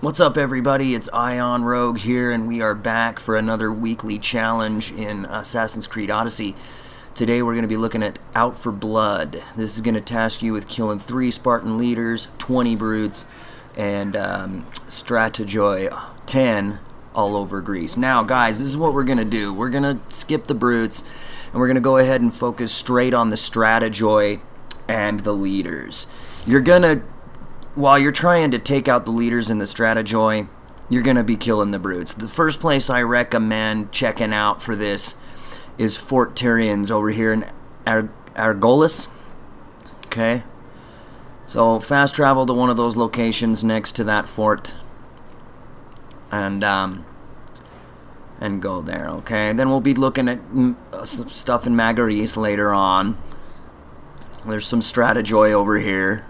What's up, everybody? It's Rogue here, and we are back for another weekly challenge in Assassin's Creed Odyssey. Today we're going to be looking at Out for Blood. This is going to task you with killing 3 Spartan leaders, 20 brutes, and Strategoi 10 all over Greece. Now, guys, this is what we're going to do. We're going to skip the brutes, and we're going to go ahead and focus straight on the Strategoi and the leaders. While you're trying to take out the leaders in the Strategoi, you're going to be killing the brutes. The first place I recommend checking out for this is Fort Tyrians over here in Argolis. Okay. So fast travel to one of those locations next to that fort and go there, okay? Then we'll be looking at some stuff in Magaris later on. There's some Strategoi over here.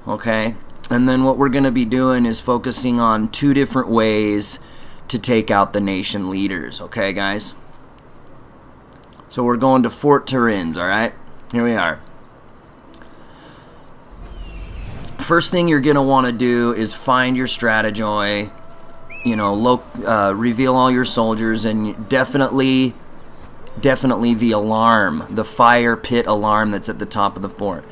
Okay, and then what we're going to be doing is focusing on 2 different ways to take out the nation leaders, okay, guys? So we're going to Fort Tyrians, alright? Here we are. First thing you're going to want to do is find your Strategoi, reveal all your soldiers, and definitely the alarm, the fire pit alarm that's at the top of the fort.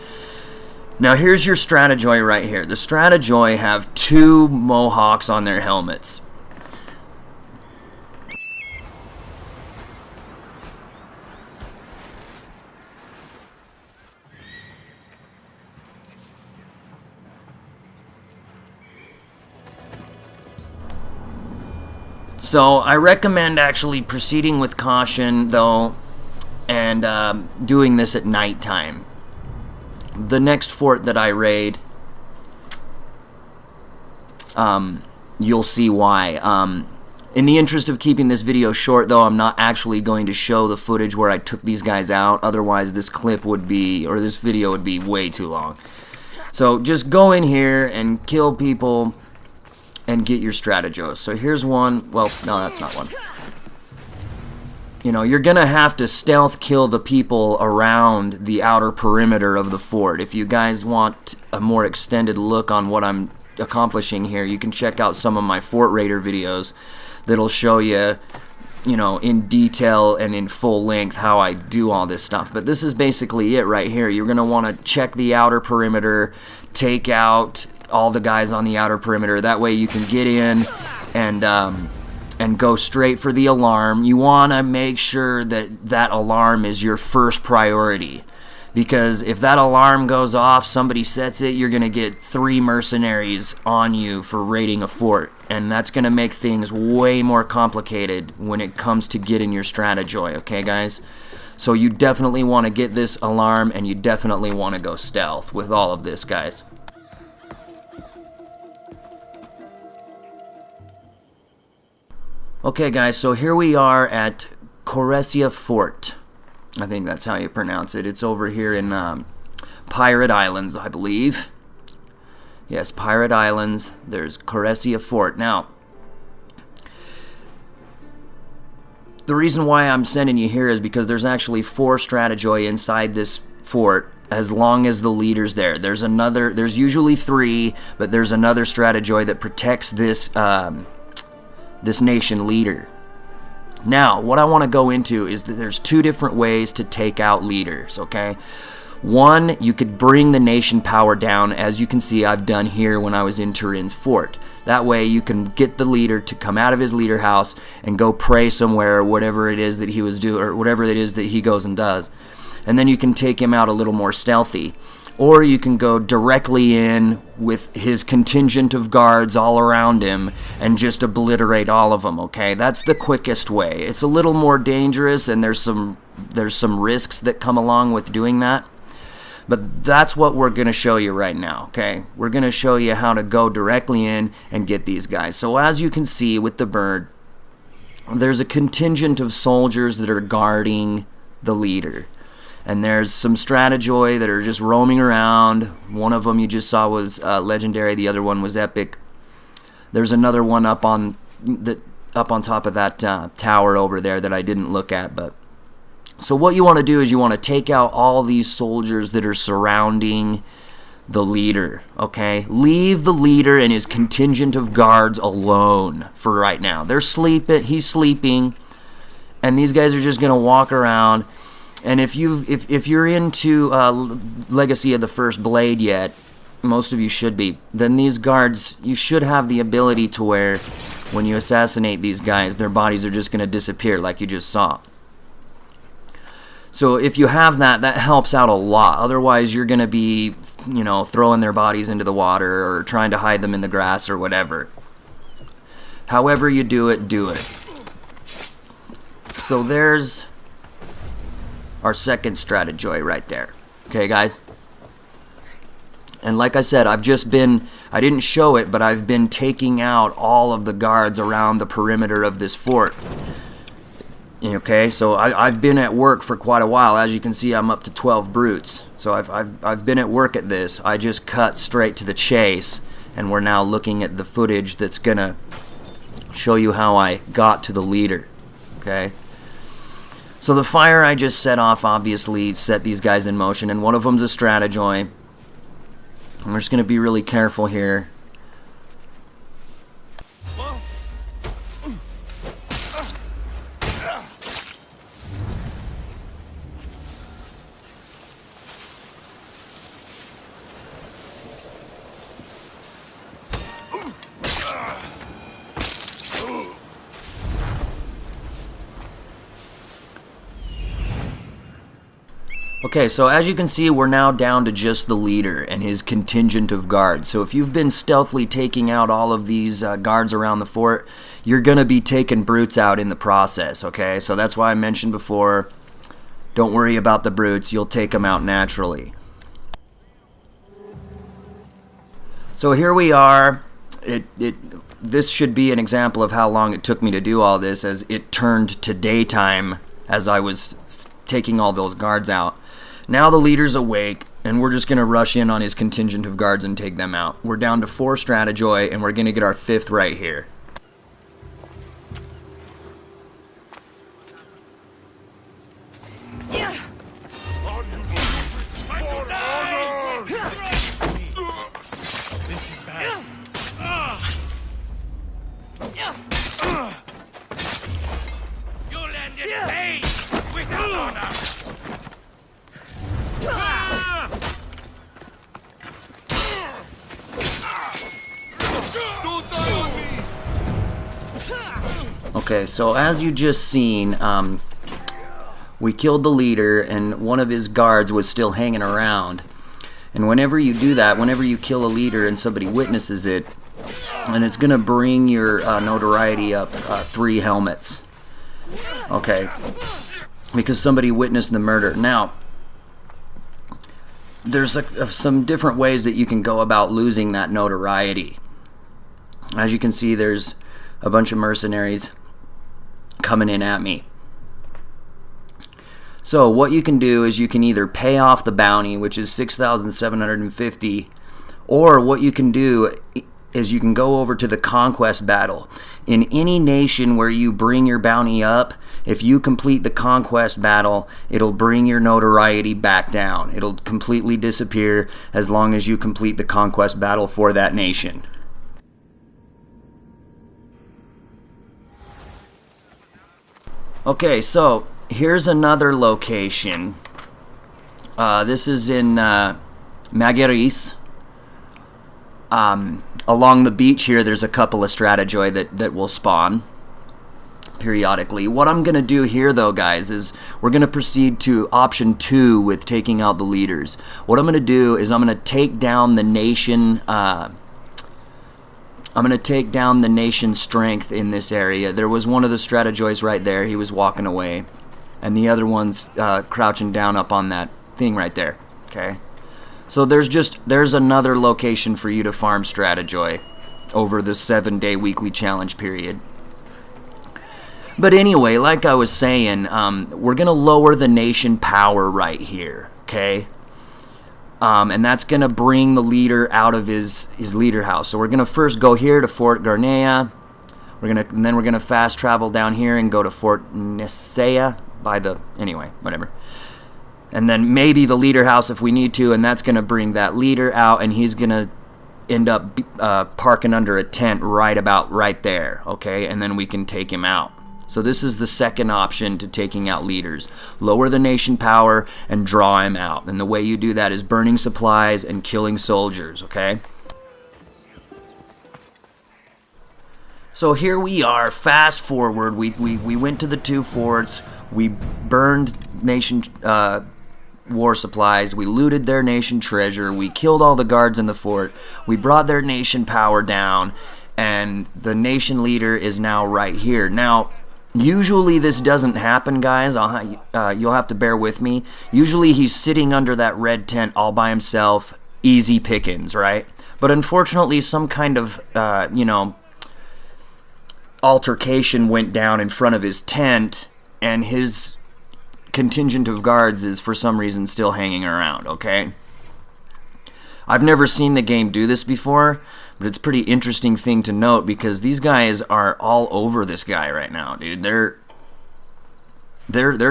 Now here's your Strategoi right here. The Strategoi have 2 mohawks on their helmets. So I recommend actually proceeding with caution though, and doing this at nighttime. The next fort that I raid, you'll see why. In the interest of keeping this video short, though, I'm not actually going to show the footage where I took these guys out. Otherwise, this video would be way too long. So just go in here and kill people and get your Strategos. So here's one. Well, no, that's not one. You're going to have to stealth kill the people around the outer perimeter of the fort. If you guys want a more extended look on what I'm accomplishing here, you can check out some of my Fort Raider videos that'll show you, in detail and in full length how I do all this stuff. But this is basically it right here. You're going to want to check the outer perimeter, take out all the guys on the outer perimeter. That way you can get in and go straight for the alarm. You want to make sure that alarm is your first priority, because if that alarm goes off, somebody sets it, you're going to get 3 mercenaries on you for raiding a fort, and that's going to make things way more complicated when it comes to getting your Strategoi, okay, guys? So you definitely want to get this alarm, and you definitely want to go stealth with all of this, guys. Okay, guys, so here we are at Coressia Fort. I think that's how you pronounce it. It's over here in Pirate Islands, I believe. Yes, Pirate Islands. There's Coressia Fort. Now, the reason why I'm sending you here is because there's actually 4 Strategoi inside this fort, as long as the leader's there. There's usually 3, but there's another Strategoi that protects this nation leader. Now, what I want to go into is that there's 2 different ways to take out leaders, okay? One, you could bring the nation power down, as you can see I've done here when I was in Turin's fort. That way you can get the leader to come out of his leader house and go pray somewhere, whatever it is that he was doing, or whatever it is that he goes and does. And then you can take him out a little more stealthy. Or you can go directly in with his contingent of guards all around him and just obliterate all of them, okay? That's the quickest way. It's a little more dangerous, and there's some risks that come along with doing that. But that's what we're going to show you right now, okay? We're going to show you how to go directly in and get these guys. So as you can see with the bird, there's a contingent of soldiers that are guarding the leader. And there's some Strategoi that are just roaming around. One of them you just saw was legendary. The other one was epic. There's another one up on top of that tower over there that I didn't look at. But so what you want to do is you want to take out all these soldiers that are surrounding the leader, okay? Leave the leader and his contingent of guards alone for right now. They're sleeping, he's sleeping, and these guys are just going to walk around. And if you're into Legacy of the First Blade yet, most of you should be, then these guards, you should have the ability to where when you assassinate these guys, their bodies are just going to disappear like you just saw. So if you have that, that helps out a lot. Otherwise, you're going to be, you know, throwing their bodies into the water or trying to hide them in the grass or whatever. However you do it, do it. So there's our second Strategoi right there. Okay, guys? And like I said, I didn't show it, but I've been taking out all of the guards around the perimeter of this fort. Okay, so I've been at work for quite a while. As you can see, I'm up to 12 brutes. So I've been at work at this. I just cut straight to the chase, and we're now looking at the footage that's gonna show you how I got to the leader. Okay. So the fire I just set off obviously set these guys in motion, and one of them's a Strategoi. And we're just going to be really careful here. Okay, so as you can see, we're now down to just the leader and his contingent of guards. So if you've been stealthily taking out all of these guards around the fort, you're going to be taking brutes out in the process, okay? So that's why I mentioned before, don't worry about the brutes, you'll take them out naturally. So here we are. This should be an example of how long it took me to do all this, as it turned to daytime as I was taking all those guards out. Now the leader's awake, and we're just going to rush in on his contingent of guards and take them out. We're down to 4 Strategoi, and we're going to get our 5th right here. This is bad. You'll end in pain without honor. Okay, so as you just seen, we killed the leader, and one of his guards was still hanging around. And whenever you do that, whenever you kill a leader and somebody witnesses it, and it's going to bring your notoriety up 3 helmets. Okay, because somebody witnessed the murder. Now, there's some different ways that you can go about losing that notoriety. As you can see, there's a bunch of mercenaries coming in at me. So what you can do is you can either pay off the bounty, which is 6,750, or what you can do is you can go over to the conquest battle. In any nation where you bring your bounty up, if you complete the conquest battle, it'll bring your notoriety back down. It'll completely disappear as long as you complete the conquest battle for that nation. Okay, so here's another location. This is in Mageris. Along the beach here, there's a couple of Strategoi that will spawn periodically. What I'm going to do here, though, guys, is we're going to proceed to option 2 with taking out the leaders. What I'm going to do is I'm going to take down the nation. I'm going to take down the nation's strength in this area. There was one of the Strategois right there. He was walking away. And the other one's crouching down up on that thing right there. Okay. So there's another location for you to farm Strategoi over the 7-day weekly challenge period. But anyway, like I was saying, we're going to lower the nation power right here. Okay. And that's going to bring the leader out of his leader house. So we're going to first go here to Fort Garnea. And then we're going to fast travel down here and go to Fort Nisea anyway, whatever. And then maybe the leader house if we need to, and that's going to bring that leader out, and he's going to end up parking under a tent right there, okay? And then we can take him out. So this is the second option to taking out leaders. Lower the nation power and draw him out. And the way you do that is burning supplies and killing soldiers, okay? So here we are, fast forward, we went to the 2 forts, we burned nation war supplies, we looted their nation treasure, we killed all the guards in the fort, we brought their nation power down, and the nation leader is now right here. Now, usually this doesn't happen, guys. You'll have to bear with me. Usually he's sitting under that red tent all by himself, easy pickings, right? But unfortunately, some kind of, altercation went down in front of his tent, and his contingent of guards is for some reason still hanging around, okay? I've never seen the game do this before, but it's a pretty interesting thing to note because these guys are all over this guy right now, dude. They're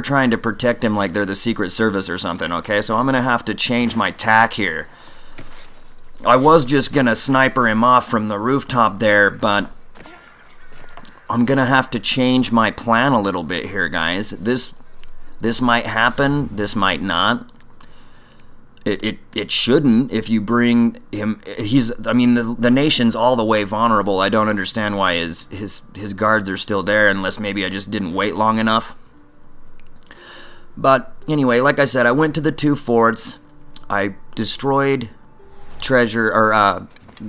trying to protect him like they're the Secret Service or something, okay? So I'm gonna have to change my tack here. I was just gonna sniper him off from the rooftop there, but I'm gonna have to change my plan a little bit here, guys. This might happen, this might not. It shouldn't if you bring him. The nation's all the way vulnerable. I don't understand why his guards are still there, unless maybe I just didn't wait long enough. But anyway, like I said, I went to the 2 forts. I destroyed treasure or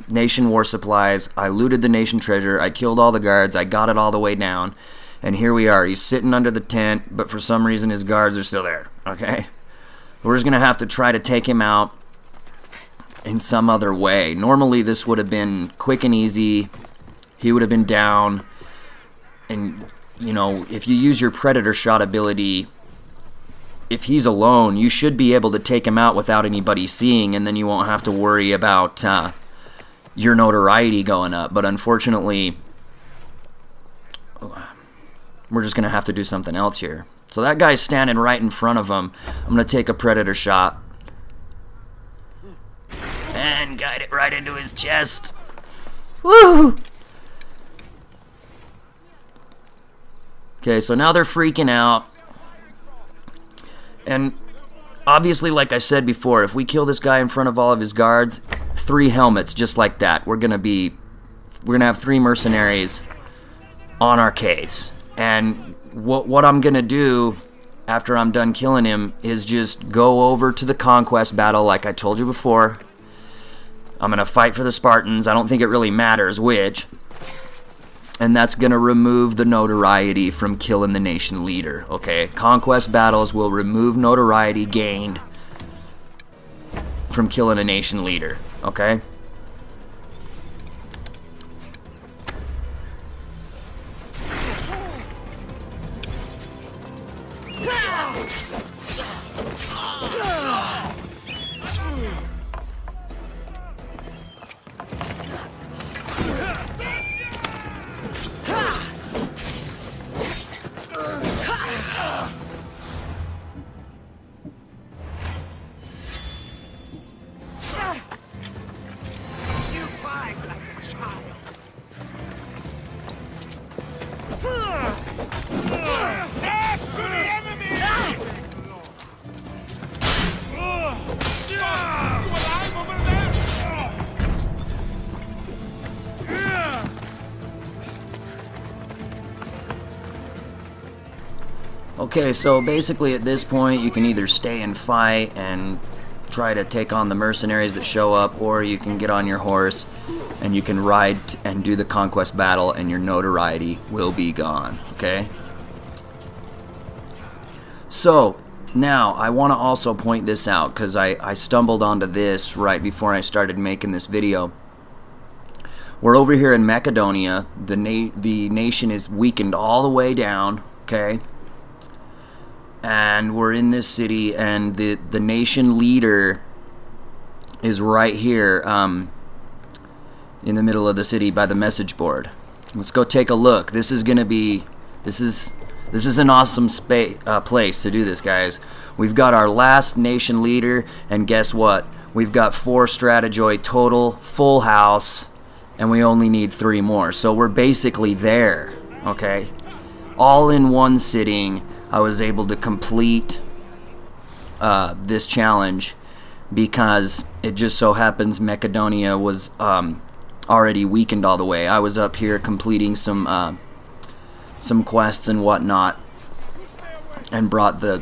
nation war supplies. I looted the nation treasure. I killed all the guards. I got it all the way down. And here we are. He's sitting under the tent, but for some reason his guards are still there. Okay? We're just going to have to try to take him out in some other way. Normally this would have been quick and easy. He would have been down. And, if you use your Predator Shot ability, if he's alone, you should be able to take him out without anybody seeing, and then you won't have to worry about your notoriety going up. But unfortunately, we're just going to have to do something else here. So that guy's standing right in front of him. I'm going to take a Predator Shot and guide it right into his chest. Woo! Okay, so now they're freaking out. And obviously, like I said before, if we kill this guy in front of all of his guards, 3 helmets just like that. We're gonna have 3 mercenaries on our case. And what I'm gonna do after I'm done killing him is just go over to the conquest battle like I told you before. I'm gonna fight for the Spartans. I don't think it really matters which. And that's gonna remove the notoriety from killing the nation leader, okay? Conquest battles will remove notoriety gained from killing a nation leader, okay? Okay, so basically at this point you can either stay and fight and try to take on the mercenaries that show up, or you can get on your horse and you can ride and do the conquest battle and your notoriety will be gone, okay? So, now I want to also point this out because I stumbled onto this right before I started making this video. We're over here in Macedonia. The nation is weakened all the way down, okay? And we're in this city, and the nation leader is right here in the middle of the city by the message board. Let's go take a look. This is This is an awesome place to do this, guys. We've got our last nation leader, and guess what? We've got 4 Strategoi total, full house, and we only need 3 more. So we're basically there, okay? All in one sitting, I was able to complete this challenge because it just so happens Macedonia was already weakened all the way. I was up here completing some quests and whatnot, and brought the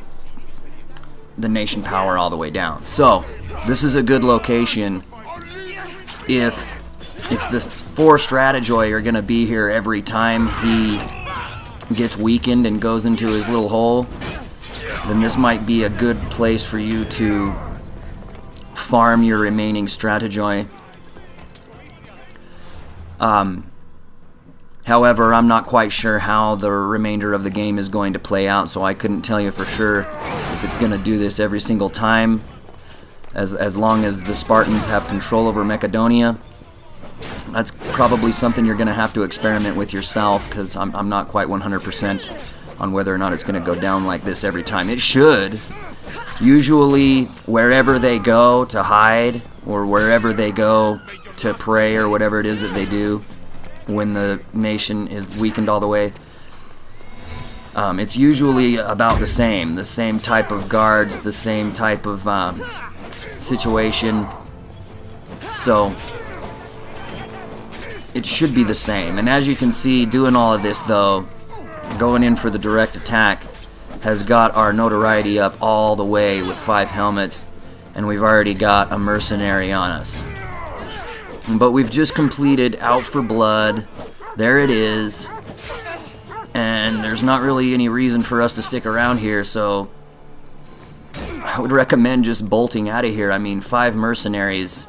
nation power all the way down. So this is a good location if the 4 Strategoi are gonna be here every time he gets weakened and goes into his little hole, then this might be a good place for you to farm your remaining Strategoi. However, I'm not quite sure how the remainder of the game is going to play out, so I couldn't tell you for sure if it's going to do this every single time, as long as the Spartans have control over Macedonia. That's probably something you're going to have to experiment with yourself, because I'm not quite 100% on whether or not it's going to go down like this every time. It should. Usually, wherever they go to hide, or wherever they go to pray, or whatever it is that they do when the nation is weakened all the way, it's usually about the same type of guards, the same type of situation. So it should be the same. And as you can see, doing all of this though, going in for the direct attack, has got our notoriety up all the way with 5 helmets, and we've already got a mercenary on us. But we've just completed Out for Blood. There it is. And there's not really any reason for us to stick around here, so I would recommend just bolting out of here. I mean, 5 mercenaries.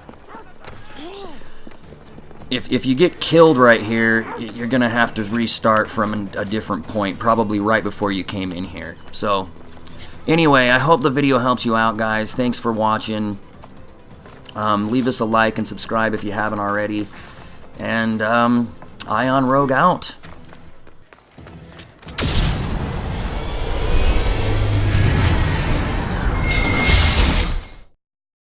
If you get killed right here, you're going to have to restart from a different point, probably right before you came in here. So, anyway, I hope the video helps you out, guys. Thanks for watching. Leave us a like and subscribe if you haven't already. And Ion Rogue out.